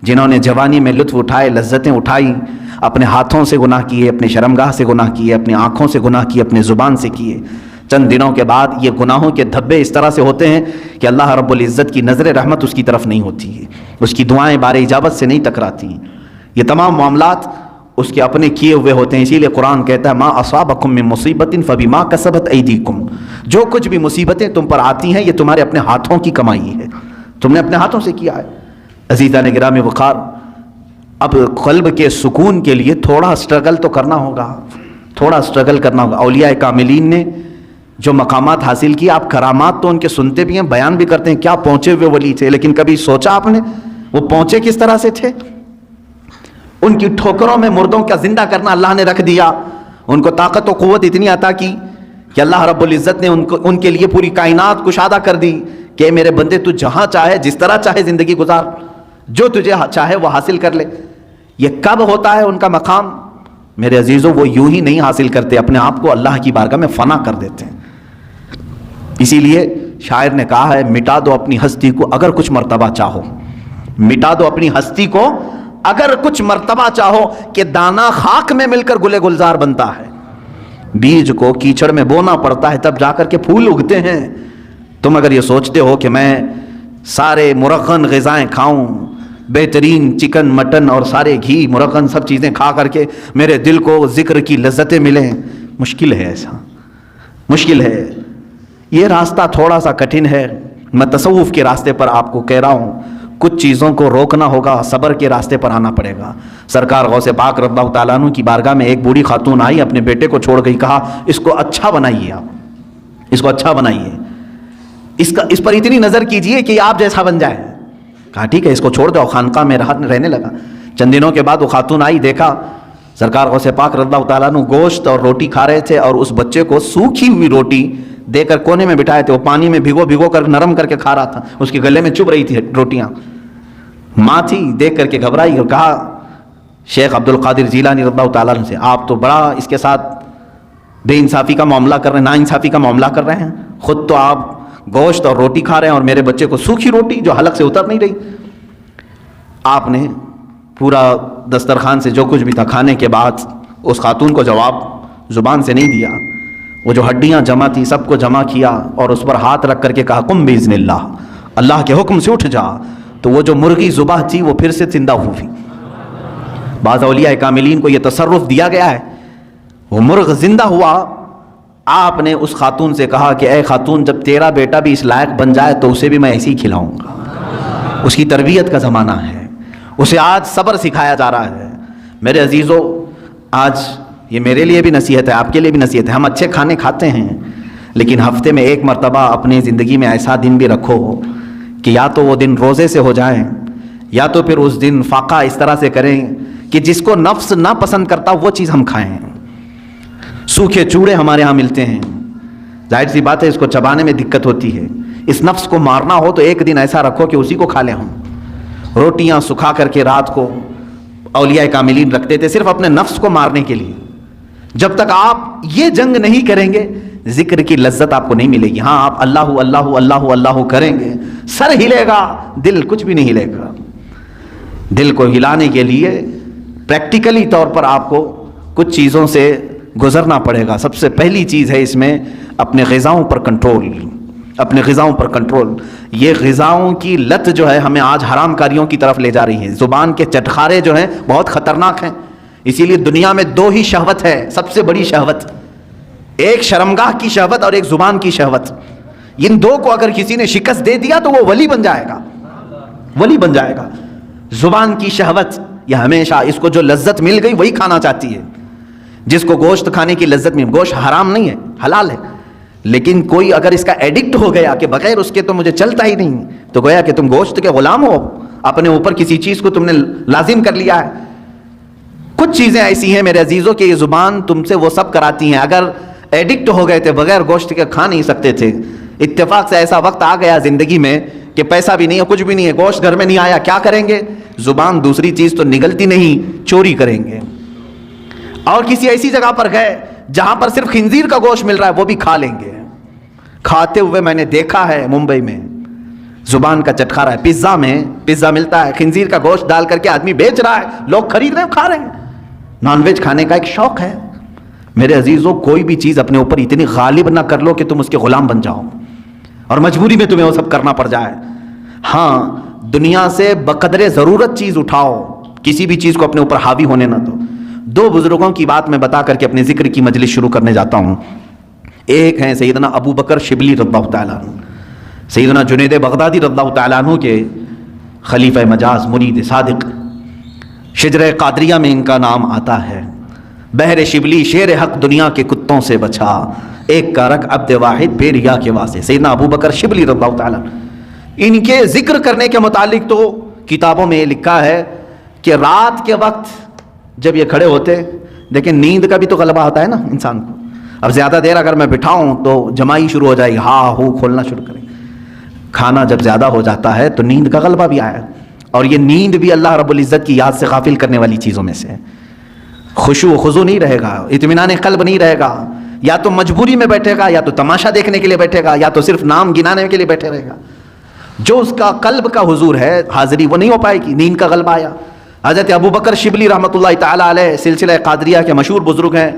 جنہوں نے جوانی میں لطف اٹھائے، لذتیں اٹھائی، اپنے ہاتھوں سے گناہ کیے، اپنے شرمگاہ سے گناہ کیے، اپنی آنکھوں سے گناہ کیے، اپنے زبان سے کیے، چند دنوں کے بعد یہ گناہوں کے دھبے اس طرح سے ہوتے ہیں کہ اللہ رب العزت کی نظر رحمت اس کی طرف نہیں ہوتی ہے، اس کی دعائیں بار اجابت سے نہیں ٹکراتی ہیں، یہ تمام معاملات اس کے اپنے کیے ہوئے ہوتے ہیں۔ اسی لیے قرآن کہتا ہے ما اصابکم من مصیبت فبما کسبت ایدیکم، جو کچھ بھی مصیبتیں تم پر آتی ہیں یہ تمہارے اپنے ہاتھوں کی کمائی ہے، تم نے اپنے ہاتھوں سے کیا ہے۔ عزیزان گرامی وقار، اب قلب کے سکون کے لیے تھوڑا سٹرگل تو کرنا ہوگا، تھوڑا سٹرگل کرنا ہوگا۔ اولیاء کاملین نے جو مقامات حاصل کی، آپ کرامات تو ان کے سنتے بھی ہیں، بیان بھی کرتے ہیں، کیا پہنچے ہوئے ولی تھے، لیکن کبھی سوچا آپ نے وہ پہنچے کس طرح سے تھے؟ ان کی ٹھوکروں میں مردوں کا زندہ کرنا اللہ نے رکھ دیا، ان کو طاقت و قوت اتنی عطا کی کہ اللہ رب العزت نے ان کے لیے پوری کائنات کشادہ کر دی کہ میرے بندے تو جہاں چاہے جس طرح چاہے زندگی گزار، جو تجھے چاہے وہ حاصل کر لے۔ یہ کب ہوتا ہے ان کا مقام؟ میرے عزیزوں، وہ یوں ہی نہیں حاصل کرتے، اپنے آپ کو اللہ کی بارگاہ میں فنا کر دیتے ہیں۔ اسی لیے شاعر نے کہا ہے مٹا دو اپنی ہستی کو اگر کچھ مرتبہ چاہو، مٹا دو اپنی ہستی کو اگر کچھ مرتبہ چاہو، کہ دانا خاک میں مل کر گلے گلزار بنتا ہے، بیج کو کیچڑ میں بونا پڑتا ہے تب جا کر کے پھول اگتے ہیں۔ تم اگر یہ سوچتے ہو کہ میں سارے مرغن غذائیں کھاؤں، بہترین چکن مٹن اور سارے گھی مرغن سب چیزیں کھا کر کے میرے دل کو ذکر کی لذتیں ملیں، مشکل ہے، ایسا مشکل ہے۔ یہ راستہ تھوڑا سا کٹھن ہے، میں تصوف کے راستے پر آپ کو کہہ رہا ہوں، کچھ چیزوں کو روکنا ہوگا، صبر کے راستے پر آنا پڑے گا۔ سرکار غوث پاک رضی اللہ تعالیٰ عنہ کی بارگاہ میں ایک بوڑھی خاتون آئی، اپنے بیٹے کو چھوڑ گئی، کہا اس کو اچھا بنائیے، آپ اس کو اچھا بنائیے، اس پر اتنی نظر کیجئے کہ آپ جیسا بن جائے۔ کہا ٹھیک ہے، اس کو چھوڑ دو، خانقاہ میں رہنے لگا۔ چند دنوں کے بعد وہ خاتون آئی، دیکھا سرکار غوث پاک رضی اللہ تعالیٰ عنہ گوشت اور روٹی کھا رہے تھے، اور اس بچے کو سوکھی ہوئی روٹی دے کر کونے میں بٹھائے تھے، وہ پانی میں بھگو کر نرم کر کے کھا رہا تھا، اس کے گلے میں چبھ رہی تھی روٹیاں۔ ماں تھی، دیکھ کر کے گھبرائی اور کہا شیخ عبد القادر جیلانی رضی اللہ تعالیٰ عنہ سے، آپ تو بڑا اس کے ساتھ بے انصافی کا معاملہ کر رہے ہیں، نا انصافی کا معاملہ کر رہے ہیں، خود تو آپ گوشت اور روٹی کھا رہے ہیں اور میرے بچے کو سوکھی روٹی جو حلق سے اتر نہیں رہی۔ آپ نے پورا دسترخوان سے جو کچھ بھی تھا کھانے کے بعد اس خاتون کو جواب زبان سے نہیں دیا، وہ جو ہڈیاں جمع تھی سب کو جمع کیا اور اس پر ہاتھ رکھ کر کے کہا قم باذن اللہ، اللہ کے حکم سے اٹھ جا۔ تو وہ جو مرغی زبح تھی وہ پھر سے زندہ ہوئی۔ بعض اولیاء کاملین کو یہ تصرف دیا گیا ہے، وہ مرغ زندہ ہوا۔ آپ نے اس خاتون سے کہا کہ اے خاتون، جب تیرا بیٹا بھی اس لائق بن جائے تو اسے بھی میں ایسے ہی کھلاؤں گا۔ اس کی تربیت کا زمانہ ہے، اسے آج صبر سکھایا جا رہا ہے۔ میرے عزیزو، آج یہ میرے لیے بھی نصیحت ہے، آپ کے لیے بھی نصیحت ہے، ہم اچھے کھانے کھاتے ہیں، لیکن ہفتے میں ایک مرتبہ اپنی زندگی میں ایسا دن بھی رکھو کہ یا تو وہ دن روزے سے ہو جائیں، یا تو پھر اس دن فاقہ اس طرح سے کریں کہ جس کو نفس نہ پسند کرتا وہ چیز ہم کھائیں۔ سوکھے چوڑے ہمارے ہاں ملتے ہیں، ظاہر سی بات ہے اس کو چبانے میں دقت ہوتی ہے۔ اس نفس کو مارنا ہو تو ایک دن ایسا رکھو کہ اسی کو کھا لیں ہم۔ روٹیاں سکھا کر کے رات کو اولیاء کاملین رکھتے تھے صرف اپنے نفس کو مارنے کے لیے۔ جب تک آپ یہ جنگ نہیں کریں گے ذکر کی لذت آپ کو نہیں ملے گی۔ ہاں، آپ اللہ اللہ اللہ اللہ کریں گے، سر ہلے گا، دل کچھ بھی نہیں ہلے گا۔ دل کو ہلانے کے لیے پریکٹیکلی طور پر آپ کو کچھ چیزوں سے گزرنا پڑے گا۔ سب سے پہلی چیز ہے اس میں اپنے غذاؤں پر کنٹرول، اپنے غذاؤں پر کنٹرول۔ یہ غذاؤں کی لت جو ہے ہمیں آج حرام کاریوں کی طرف لے جا رہی ہے۔ زبان کے چٹخارے جو ہیں بہت خطرناک ہیں، اسی لیے دنیا میں دو ہی شہوت ہے، سب سے بڑی شہوت، ایک شرمگاہ کی شہوت اور ایک زبان کی شہوت۔ ان دو کو اگر کسی نے شکست دے دیا تو وہ ولی بن جائے گا، ولی بن جائے گا۔ زبان کی شہوت یہ ہمیشہ اس کو جو لذت مل گئی وہی کھانا چاہتی ہے۔ جس کو گوشت کھانے کی لذت مل، گوشت حرام نہیں ہے، حلال ہے، لیکن کوئی اگر اس کا ایڈکٹ ہو گیا کہ بغیر اس کے تو مجھے چلتا ہی نہیں، تو گویا کہ تم گوشت کے غلام ہو، اپنے اوپر کسی چیز کو تم نے لازم کر لیا ہے۔ کچھ چیزیں ایسی ہیں میرے عزیزوں کہ یہ زبان تم سے وہ سب کراتی ہیں۔ اگر ایڈکٹ ہو گئے تھے، بغیر گوشت کے کھا نہیں سکتے تھے، اتفاق سے ایسا وقت آ گیا زندگی میں کہ پیسہ بھی نہیں ہے، کچھ بھی نہیں ہے، گوشت گھر میں نہیں آیا، کیا کریں گے؟ زبان دوسری چیز تو نگلتی نہیں، چوری کریں گے۔ اور کسی ایسی جگہ پر گئے جہاں پر صرف خنزیر کا گوشت مل رہا ہے، وہ بھی کھا لیں گے۔ کھاتے ہوئے میں نے دیکھا ہے ممبئی میں، زبان کا چٹخارا ہے۔ پیزا میں پیزا ملتا ہے، خنزیر کا گوشت ڈال کر کے آدمی بیچ رہا ہے، لوگ خرید رہے ہیں، کھا رہے ہیں۔ نان ویج کھانے کا ایک شوق ہے. میرے عزیزوں کوئی بھی چیز اپنے اوپر اتنی غالب نہ کر لو کہ تم اس کے غلام بن جاؤ اور مجبوری میں تمہیں وہ سب کرنا پڑ جائے. ہاں دنیا سے بقدر ضرورت چیز اٹھاؤ, کسی بھی چیز کو اپنے اوپر حاوی ہونے نہ دو. 2 بزرگوں کی بات میں بتا کر کے اپنے ذکر کی مجلس شروع کرنے جاتا ہوں. ایک ہیں سیدنا ابو بکر شبلی رضی اللہ تعالیٰ عنہ, سیدنا جنید بغدادی رضی اللہ تعالیٰ عنہ کے خلیفہ مجاز مرید صادق. شجرہ قادریہ میں ان کا نام آتا ہے. بحر شبلی شیر حق دنیا کے کتوں سے بچا, ایک کا رگ عبد واحد بے ریا کے واسطے. سیدنا ابو بکر شبلی رضی اللہ تعالیٰ عنہ, ان کے ذکر کرنے کے متعلق تو کتابوں میں یہ لکھا ہے کہ رات کے وقت جب یہ کھڑے ہوتے, دیکھیں نیند کا بھی تو غلبہ ہوتا ہے نا انسان کو. اب زیادہ دیر اگر میں بٹھاؤں تو جمائی شروع ہو جائے گی, ہاں ہو کھولنا شروع کریں. کھانا جب زیادہ ہو جاتا ہے تو نیند کا غلبہ بھی آیا, اور یہ نیند بھی اللہ رب العزت کی یاد سے غافل کرنے والی چیزوں میں سے ہے. خشوع و خضوع نہیں رہے گا, اطمینان قلب نہیں رہے گا, یا تو مجبوری میں بیٹھے گا, یا تو تماشا دیکھنے کے لیے بیٹھے گا, یا تو صرف نام گنانے کے لیے بیٹھے رہے گا. جو اس کا قلب کا حضور ہے, حاضری, وہ نہیں ہو پائے گی. نیند کا غلبہ آیا. حضرت ابو بکر شبلی رحمۃ اللہ تعالیٰ علیہ سلسلہ قادریہ کے مشہور بزرگ ہیں.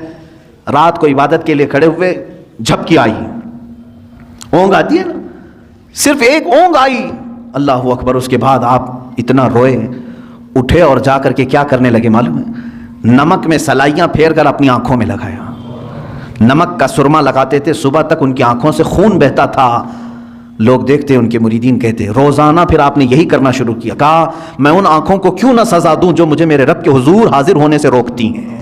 رات کو عبادت کے لیے کھڑے ہوئے, جھپکی آئی, اونگ آتی ہے نا, صرف ایک اونگ آئی, اللہ اکبر. اس کے بعد آپ اتنا روئے, اٹھے اور جا کر کے کیا کرنے لگے معلوم ہے؟ نمک میں سلائیاں پھیر کر اپنی آنکھوں میں لگایا. نمک کا سرما لگاتے تھے, صبح تک ان کی آنکھوں سے خون بہتا تھا. لوگ دیکھتے, ان کے مریدین کہتے روزانہ پھر آپ نے یہی کرنا شروع کیا. کہا میں ان آنکھوں کو کیوں نہ سزا دوں جو مجھے میرے رب کے حضور حاضر ہونے سے روکتی ہیں.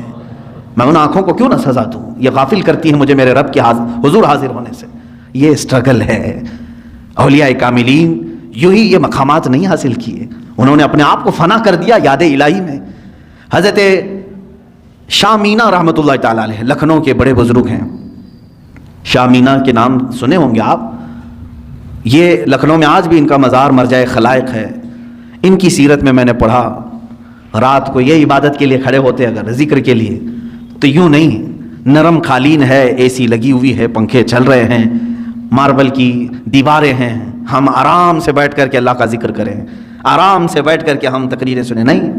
میں ان آنکھوں کو کیوں نہ سزا دوں, یہ غافل کرتی ہیں مجھے میرے رب کے حضور حاضر ہونے سے. یہ اسٹرگل ہے. اولیاء کاملین یوں ہی یہ مقامات نہیں حاصل کیے, انہوں نے اپنے آپ کو فنا کر دیا یاد الہی میں. حضرت شاہ مینا رحمۃ اللہ تعالیٰ علیہ لکھنؤ کے بڑے بزرگ ہیں. شاہ مینا کے نام سنے ہوں گے آپ. یہ لکھنؤ میں آج بھی ان کا مزار مرجع خلائق ہے. ان کی سیرت میں نے پڑھا, رات کو یہ عبادت کے لیے کھڑے ہوتے اگر ذکر کے لیے تو یوں نہیں, نرم قالین ہے, اے سی لگی ہوئی ہے, پنکھے چل رہے ہیں, ماربل کی دیواریں ہیں, ہم آرام سے بیٹھ کر کے اللہ کا ذکر کریں, آرام سے بیٹھ کر کے ہم تقریریں سنیں. نہیں,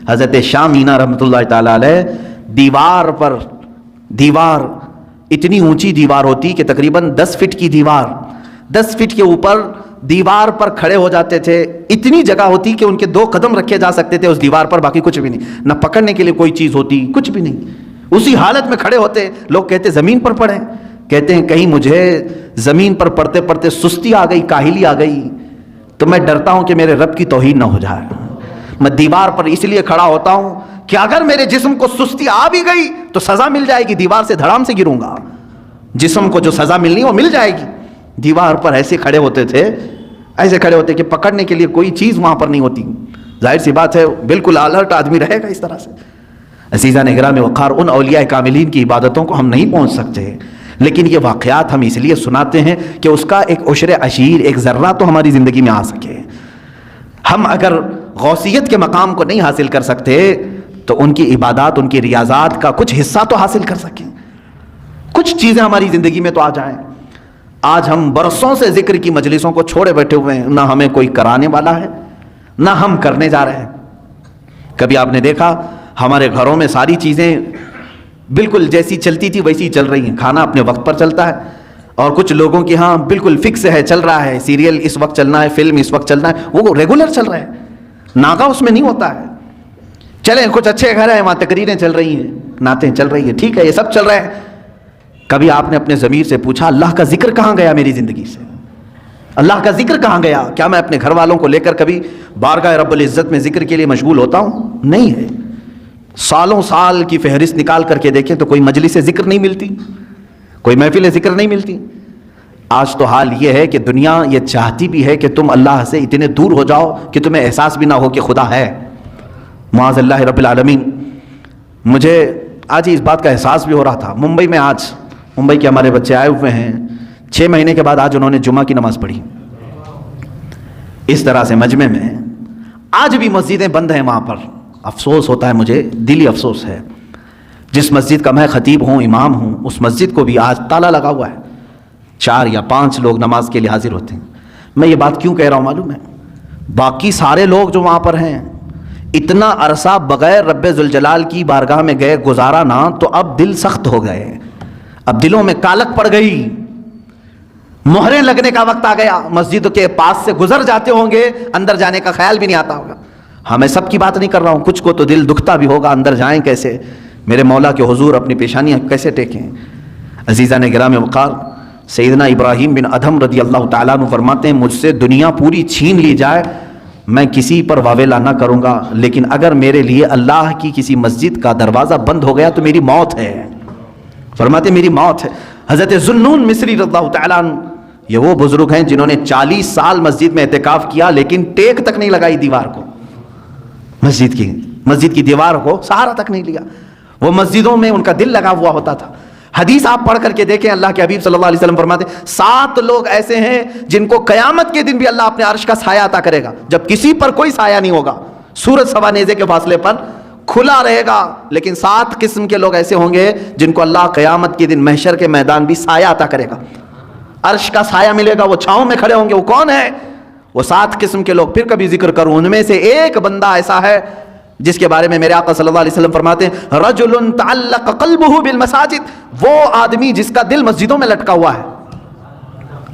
حضرت شاہ مینا رحمۃ اللہ تعالیٰ علیہ دیوار پر, دیوار اتنی اونچی دیوار ہوتی کہ تقریباً 10 فٹ کی دیوار, 10 فٹ کے اوپر دیوار پر کھڑے ہو جاتے تھے. اتنی جگہ ہوتی کہ ان کے 2 قدم رکھے جا سکتے تھے اس دیوار پر, باقی کچھ بھی نہیں, نہ پکڑنے کے لیے کوئی چیز ہوتی, کچھ بھی نہیں. اسی حالت میں کھڑے ہوتے. لوگ کہتے زمین پر پڑھیں, کہتے ہیں کہیں مجھے زمین پر پڑھتے پڑھتے سستی آ گئی, کاہلی آ گئی, تو میں ڈرتا ہوں کہ میرے رب کی توہین نہ ہو جائے. میں دیوار پر اس لیے کھڑا ہوتا ہوں کہ اگر میرے جسم کو سستی آ بھی گئی تو سزا مل جائے گی, دیوار سے دھڑام سے گروں گا. جسم کو جو سزا ملنی وہ مل جائے گی. دیوار پر ایسے کھڑے ہوتے تھے, ایسے کھڑے ہوتے کہ پکڑنے کے لیے کوئی چیز وہاں پر نہیں ہوتی. ظاہر سی بات ہے بالکل الرٹ آدمی رہے گا اس طرح سے. عزیزان گرامی وقار, ان اولیاء کاملین کی عبادتوں کو ہم نہیں پہنچ سکتے, لیکن یہ واقعات ہم اس لیے سناتے ہیں کہ اس کا ایک عشر عشیر, ایک ذرہ تو ہماری زندگی میں آ سکے. ہم اگر غوثیت کے مقام کو نہیں حاصل کر سکتے تو ان کی عبادات, ان کی ریاضات کا کچھ حصہ تو حاصل کر سکیں, کچھ چیزیں ہماری زندگی میں تو آ جائیں. آج ہم برسوں سے ذکر کی مجلسوں کو چھوڑے بیٹھے ہوئے ہیں, نہ ہمیں کوئی کرانے والا ہے نہ ہم کرنے جا رہے ہیں. کبھی آپ نے دیکھا ہمارے گھروں میں ساری چیزیں بالکل جیسی چلتی تھی ویسی چل رہی ہیں. کھانا اپنے وقت پر چلتا ہے, اور کچھ لوگوں کی ہاں بالکل فکس ہے, چل رہا ہے, سیریل اس وقت چلنا ہے, فلم اس وقت چلنا ہے, وہ ریگولر چل رہا ہے, ناغا اس میں نہیں ہوتا ہے. چلیں کچھ اچھے گھر ہیں وہاں تقریریں چل رہی ہیں, نعتیں چل رہی ہیں, ٹھیک ہے, یہ سب چل رہا ہے. کبھی آپ نے اپنے ضمیر سے پوچھا اللہ کا ذکر کہاں گیا میری زندگی سے؟ اللہ کا ذکر کہاں گیا؟ کیا میں اپنے گھر والوں کو لے کر کبھی بارگاہ رب العزت میں ذکر کے لیے مشغول ہوتا ہوں؟ نہیں ہے. سالوں سال کی فہرست نکال کر کے دیکھیں تو کوئی مجلس ذکر نہیں ملتی, کوئی محفل ذکر نہیں ملتی. آج تو حال یہ ہے کہ دنیا یہ چاہتی بھی ہے کہ تم اللہ سے اتنے دور ہو جاؤ کہ تمہیں احساس بھی نہ ہو کہ خدا ہے. معاذ اللہ رب العالمین. مجھے آج ہی اس بات کا احساس بھی ہو رہا تھا. ممبئی میں آج ممبئی کے ہمارے بچے آئے ہوئے ہیں, 6 مہینے کے بعد آج انہوں نے جمعہ کی نماز پڑھی. اس طرح سے مجمع میں آج بھی مسجدیں بند ہیں وہاں پر. افسوس ہوتا ہے, مجھے دلی افسوس ہے. جس مسجد کا میں خطیب ہوں, امام ہوں, اس مسجد کو بھی آج تالا لگا ہوا ہے. 4 یا 5 لوگ نماز کے لیے حاضر ہوتے ہیں. میں یہ بات کیوں کہہ رہا ہوں معلوم ہے؟ باقی سارے لوگ جو وہاں پر ہیں اتنا عرصہ بغیر رب ذوالجلال کی بارگاہ میں گئے گزارا نا، تو اب دل سخت ہو گئے، اب دلوں میں کالک پڑ گئی، مہریں لگنے کا وقت آ گیا، مسجد کے پاس سے گزر جاتے ہوں گے، اندر جانے کا خیال بھی نہیں آتا ہوگا۔ ہمیں سب کی بات نہیں کر رہا ہوں، کچھ کو تو دل دکھتا بھی ہوگا، اندر جائیں کیسے، میرے مولا کے حضور اپنی پیشانیاں کیسے ٹیکیں۔ عزیزان گرامی وقار، سیدنا ابراہیم بن ادھم رضی اللہ تعالیٰ عنہ فرماتے ہیں، مجھ سے دنیا پوری چھین لی جائے میں کسی پر واویلا نہ کروں گا، لیکن اگر میرے لیے اللہ کی کسی مسجد کا دروازہ بند ہو گیا تو میری موت ہے۔ فرماتے میری موت ہے۔ حضرت ذوالنون مصری رضی اللہ تعالیٰ عنہ، یہ وہ بزرگ ہیں جنہوں نے 40 سال مسجد میں اعتکاف کیا لیکن ٹیک تک نہیں لگائی دیوار کو، مسجد کی دیوار کو سہارا تک نہیں لیا، وہ مسجدوں میں ان کا دل لگا ہوا ہوتا تھا۔ حدیث آپ پڑھ کر کے دیکھیں، اللہ کے حبیب صلی اللہ علیہ وسلم فرماتے ہیں 7 لوگ ایسے ہیں جن کو قیامت کے دن بھی اللہ اپنے عرش کا سایہ عطا کرے گا، جب کسی پر کوئی سایہ نہیں ہوگا، سورج سوا نیزے کے فاصلے پر کھلا رہے گا، لیکن 7 قسم کے لوگ ایسے ہوں گے جن کو اللہ قیامت کے دن محشر کے میدان بھی سایہ عطا کرے گا، عرش کا سایہ ملے گا، وہ چھاؤں میں کھڑے ہوں گے۔ وہ کون ہے؟ وہ 7 قسم کے لوگ، پھر کبھی ذکر کروں، ان میں سے ایک بندہ ایسا ہے جس کے بارے میں میرے آقا صلی اللہ علیہ وسلم فرماتے ہیں رجل تعلق قلبہ بالمساجد، وہ آدمی جس کا دل مسجدوں میں لٹکا ہوا ہے،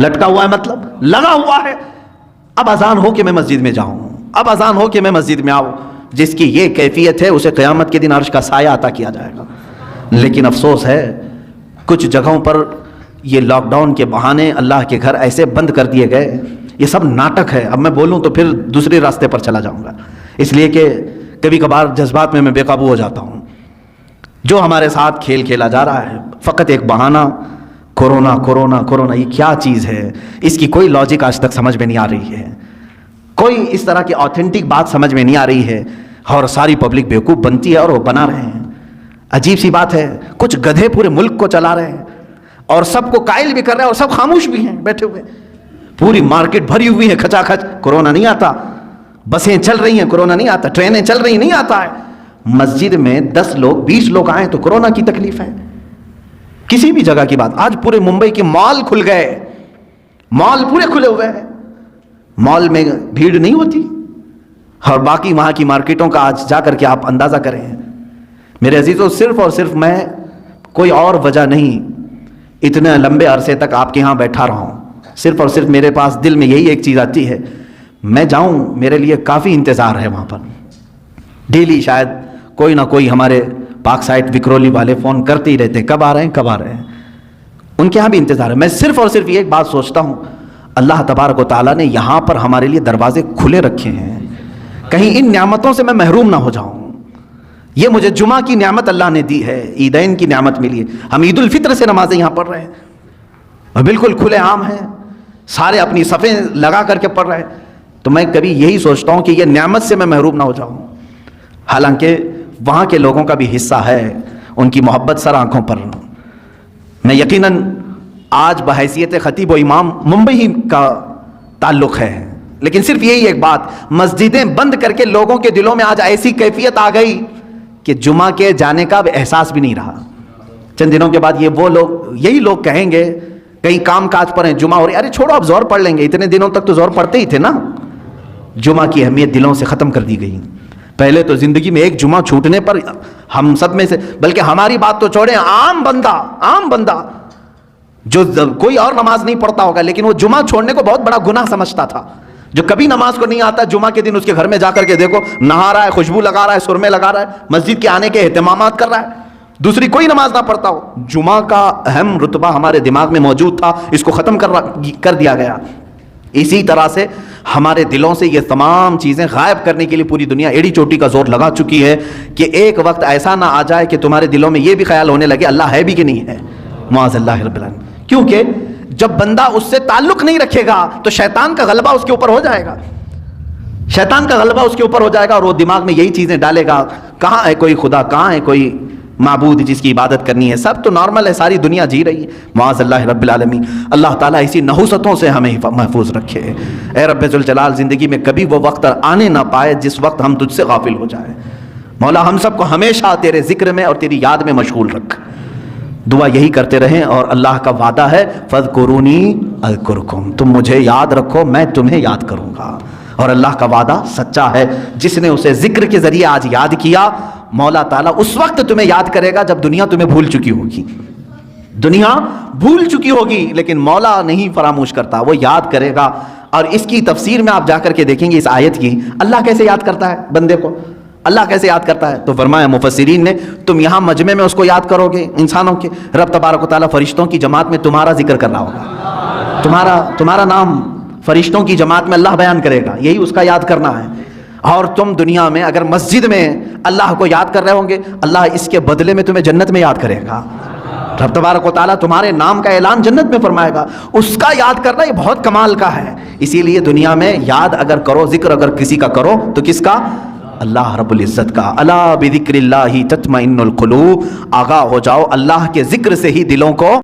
لٹکا ہوا ہے مطلب لگا ہوا ہے، اب اذان ہو کہ میں مسجد میں جاؤں، اب اذان ہو کہ میں مسجد میں آؤں، جس کی یہ کیفیت ہے اسے قیامت کے دن عرش کا سایہ عطا کیا جائے گا۔ لیکن افسوس ہے کچھ جگہوں پر یہ لاک ڈاؤن کے بہانے اللہ کے گھر ایسے بند کر دیے گئے، یہ سب ناٹک ہے۔ اب میں بولوں تو پھر دوسرے راستے پر چلا جاؤں گا، اس لیے کہ کبھی کبھار جذبات میں بے قابو ہو جاتا ہوں۔ جو ہمارے ساتھ کھیل کھیلا جا رہا ہے فقط ایک بہانہ، کورونا کورونا کورونا، یہ کیا چیز ہے؟ اس کی کوئی لاجک آج تک سمجھ میں نہیں آ رہی ہے، کوئی اس طرح کی آتھینٹک بات سمجھ میں نہیں آ رہی ہے، اور ساری پبلک بیوقوف بنتی ہے اور وہ بنا رہے ہیں۔ عجیب سی بات ہے، کچھ گدھے پورے ملک کو چلا رہے ہیں اور سب کو قائل بھی کر رہے ہیں، اور سب خاموش بھی ہیں بیٹھے ہوئے، پوری مارکیٹ بھری ہوئی ہے کھچا کھچ، کورونا نہیں آتا، بسیں چل رہی ہیں کورونا نہیں آتا، ٹرینیں چل رہی نہیں آتا ہے، مسجد میں 10 لوگ 20 لوگ آئیں تو کورونا کی تکلیف ہے۔ کسی بھی جگہ کی بات، آج پورے ممبئی کے مال کھل گئے، مال پورے کھلے ہوئے ہیں، مال میں بھیڑ نہیں ہوتی، اور باقی وہاں کی مارکیٹوں کا آج جا کر کے آپ اندازہ کریں۔ میرے عزیزوں، صرف اور صرف میں، کوئی اور وجہ نہیں، اتنے لمبے عرصے تک آپ کے ہاں بیٹھا رہا ہوں، صرف اور صرف میرے پاس دل میں یہی ایک چیز آتی ہے، میں جاؤں، میرے لیے کافی انتظار ہے وہاں پر، ڈیلی شاید کوئی نہ کوئی ہمارے پاک سائٹ وکرولی والے فون کرتے ہی رہتے ہیں، کب آ رہے ہیں کب آ رہے ہیں، ان کے ہاں بھی انتظار ہے۔ میں صرف اور صرف یہ ایک بات سوچتا ہوں، اللہ تبارک و تعالیٰ نے یہاں پر ہمارے لیے دروازے کھلے رکھے ہیں، کہیں ان نعمتوں سے میں محروم نہ ہو جاؤں۔ یہ مجھے جمعہ کی نعمت اللہ نے دی ہے، عیدین کی نعمت ملی ہے، ہم عید الفطر سے نمازیں یہاں پڑھ رہے ہیں اور بالکل کھلے عام ہیں، سارے اپنی صفیں لگا کر کے پڑھ رہے ہیں، تو میں کبھی یہی سوچتا ہوں کہ یہ نعمت سے میں محروم نہ ہو جاؤں، حالانکہ وہاں کے لوگوں کا بھی حصہ ہے، ان کی محبت سر آنکھوں پر۔ میں یقیناً آج بحیثیت خطیب و امام ممبئی کا تعلق ہے، لیکن صرف یہی ایک بات، مسجدیں بند کر کے لوگوں کے دلوں میں آج ایسی کیفیت آ گئی کہ جمعہ کے جانے کا احساس بھی نہیں رہا۔ چند دنوں کے بعد یہ وہ لوگ، یہی لوگ کہیں گے، کہیں کام کاج پر ہیں، جمعہ ہو رہی، ارے چھوڑو اب زور پڑھ لیں گے، اتنے دنوں تک تو زور پڑھتے ہی تھے نا۔ جمعہ کی اہمیت دلوں سے ختم کر دی گئی۔ پہلے تو زندگی میں ایک جمعہ چھوٹنے پر ہم سب میں سے، بلکہ ہماری بات تو چھوڑیں، عام بندہ جو کوئی اور نماز نہیں پڑھتا ہوگا لیکن وہ جمعہ چھوڑنے کو بہت بڑا گناہ سمجھتا تھا، جو کبھی نماز کو نہیں آتا، جمعہ کے دن اس کے گھر میں جا کر کے دیکھو، نہا رہا ہے، خوشبو لگا رہا ہے، سرمے لگا رہا ہے، مسجد کے آنے کے اہتمامات کر رہا ہے، دوسری کوئی نماز نہ پڑھتا ہو۔ جمعہ کا اہم رتبہ ہمارے دماغ میں موجود تھا، اس کو ختم کر دیا گیا۔ اسی طرح سے ہمارے دلوں سے یہ تمام چیزیں غائب کرنے کے لیے پوری دنیا ایڑی چوٹی کا زور لگا چکی ہے کہ ایک وقت ایسا نہ آ جائے کہ تمہارے دلوں میں یہ بھی خیال ہونے لگے اللہ ہے بھی کہ نہیں ہے، معاذ اللہ رب العالمین۔ کیونکہ جب بندہ اس سے تعلق نہیں رکھے گا تو شیطان کا غلبہ اس کے اوپر ہو جائے گا، شیطان کا غلبہ اس کے اوپر ہو جائے گا، اور وہ دماغ میں یہی چیزیں ڈالے گا، کہاں ہے کوئی خدا، کہاں ہے کوئی معبود جس کی عبادت کرنی ہے، سب تو نارمل ہے، ساری دنیا جی رہی ہے، معاذ اللہ رب العالمین۔ اللہ تعالیٰ اسی نحوستوں سے ہمیں محفوظ رکھے۔ اے رب ذوالجلال، زندگی میں کبھی وہ وقت آنے نہ پائے جس وقت ہم تجھ سے غافل ہو جائیں۔ مولا ہم سب کو ہمیشہ تیرے ذکر میں اور تیری یاد میں مشغول رکھ۔ دعا یہی کرتے رہیں، اور اللہ کا وعدہ ہے فَاذْكُرُونِي أَذْكُرْكُمْ، تم مجھے یاد رکھو میں تمہیں یاد کروں گا۔ اور اللہ کا وعدہ سچا ہے، جس نے اسے ذکر کے ذریعے آج یاد کیا، مولا تعالیٰ اس وقت تمہیں یاد کرے گا جب دنیا تمہیں بھول چکی ہوگی. دنیا بھول چکی ہوگی لیکن مولا نہیں فراموش کرتا، وہ یاد کرے گا. اور اس کی تفسیر میں آپ جا کر کے دیکھیں گے اس آیت کی، اللہ کیسے یاد کرتا ہے بندے کو، اللہ کیسے یاد کرتا ہے. تو فرمایا مفسرین نے، تم یہاں مجمع میں اس کو یاد کرو گے انسانوں کے، رب تبارک و تعالیٰ فرشتوں کی جماعت میں تمہارا ذکر کر رہا ہوگا، تمہارا نام فرشتوں کی جماعت میں اللہ بیان کرے گا، یہی اس کا یاد کرنا ہے. اور تم دنیا میں اگر مسجد میں اللہ کو یاد کر رہے ہوں گے، اللہ اس کے بدلے میں تمہیں جنت میں یاد کرے گا. رب تبارک و تعالیٰ تمہارے نام کا اعلان جنت میں فرمائے گا. اس کا یاد کرنا یہ بہت کمال کا ہے. اسی لیے دنیا میں یاد اگر کرو، ذکر اگر کسی کا کرو تو کس کا؟ اللہ رب العزت کا. الا بذکر اللہ تطمئن القلوب، آگاہ ہو جاؤ اللہ کے ذکر سے ہی دلوں کو